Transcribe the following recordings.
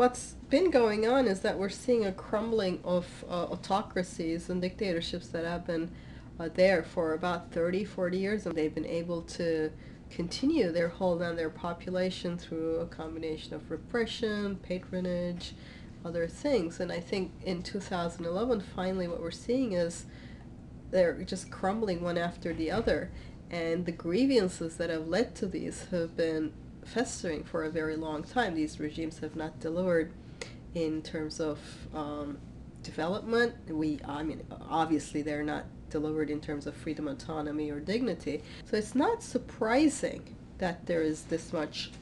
What's been going on is that we're seeing a crumbling of autocracies and dictatorships that have been there for about 30, 40 years, and they've been able to continue their hold on their population through a combination of repression, patronage, other things. And I think in 2011, finally, what we're seeing is they're just crumbling one after the other. And the grievances that have led to these have been festering for a very long time. These regimes have not delivered in terms of development. I mean, obviously they're not delivered in terms of freedom, autonomy, or dignity. So it's not surprising that there is this much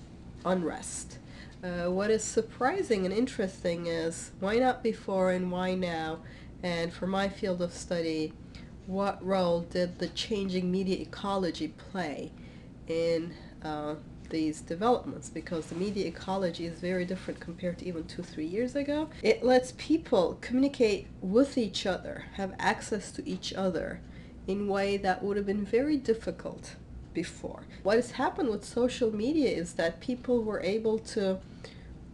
unrest. What is surprising and interesting is why not before and why now? And for my field of study, what role did the changing media ecology play in these developments? Because the media ecology is very different compared to even 2-3 years ago. It lets people communicate with each other, have access to each other in a way that would have been very difficult before. What has happened with social media is that people were able to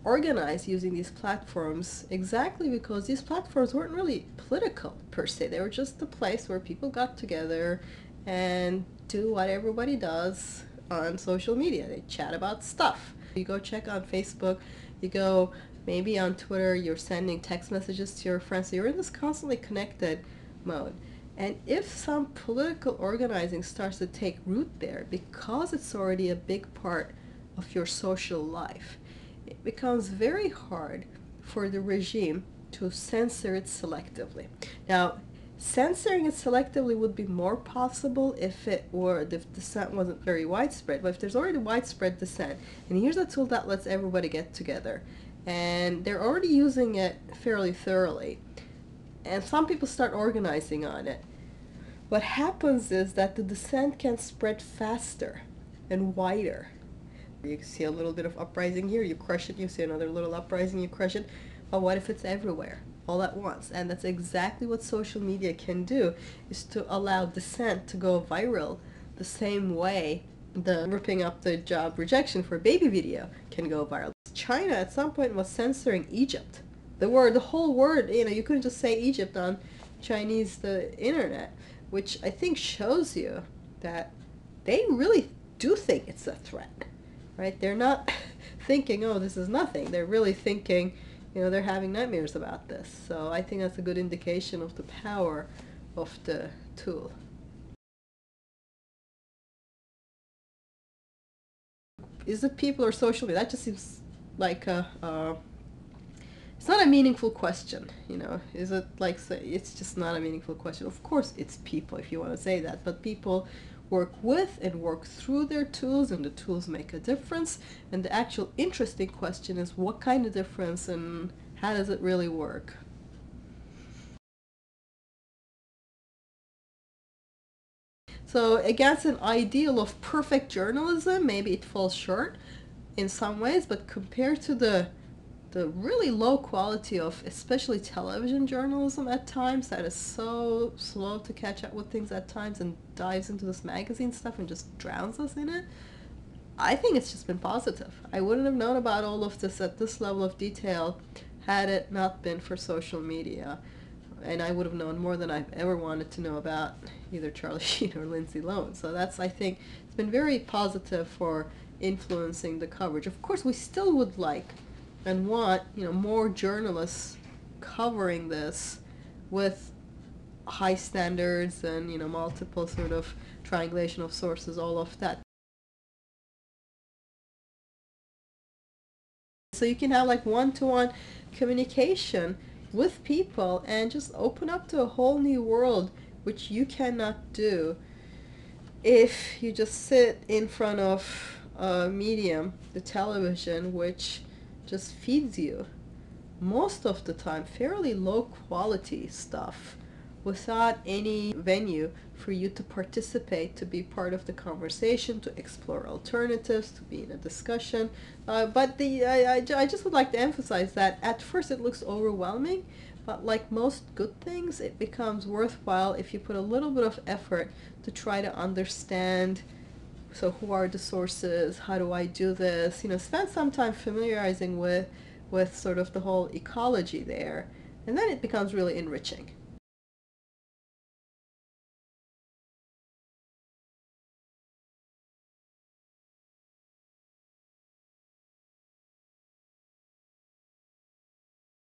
organize using these platforms exactly because these platforms weren't really political per se. They were just the place where people got together and do what everybody does on social media. They chat about stuff. You go check on Facebook, you go maybe on Twitter, you're sending text messages to your friends, so you're in this constantly connected mode. And if some political organizing starts to take root there, because it's already a big part of your social life, it becomes very hard for the regime to censor it selectively. Now, censoring it selectively would be more possible if dissent wasn't very widespread. But if there's already widespread dissent, and here's a tool that lets everybody get together, and they're already using it fairly thoroughly, and some people start organizing on it, what happens is that the dissent can spread faster and wider. You see a little bit of uprising here, you crush it, you see another little uprising, you crush it. But what if it's everywhere, all at once? And that's exactly what social media can do, is to allow dissent to go viral the same way the ripping up the job rejection for baby video can go viral. China at some point was censoring Egypt. The whole word, you couldn't just say Egypt on Chinese, the internet, which I think shows you that they really do think it's a threat. Right? They're not thinking, oh, this is nothing. They're really thinking, they're having nightmares about this. So I think that's a good indication of the power of the tool. Is it people or social media? That just seems like it's not a meaningful question, Is it like, it's just not a meaningful question. Of course it's people, if you want to say that, but people work with and work through their tools, and the tools make a difference. And the actual interesting question is, what kind of difference and how does it really work? So against an ideal of perfect journalism, maybe it falls short in some ways, but compared to the really low quality of especially television journalism at times, that is so slow to catch up with things at times and dives into this magazine stuff and just drowns us in it, I think it's just been positive. I wouldn't have known about all of this at this level of detail had it not been for social media. And I would have known more than I've ever wanted to know about either Charlie Sheen or Lindsay Lohan. So that's, I think, it's been very positive for influencing the coverage. Of course, we still would like and want, more journalists covering this with high standards and, multiple sort of triangulation of sources, all of that. So you can have like one-to-one communication with people and just open up to a whole new world, which you cannot do if you just sit in front of a medium, the television, which just feeds you most of the time fairly low quality stuff without any venue for you to participate, to be part of the conversation, to explore alternatives, to be in a discussion. But I just would like to emphasize that at first it looks overwhelming, but like most good things, it becomes worthwhile if you put a little bit of effort to try to understand, so who are the sources, how do I do this, spend some time familiarizing with with sort of the whole ecology there, and then it becomes really enriching.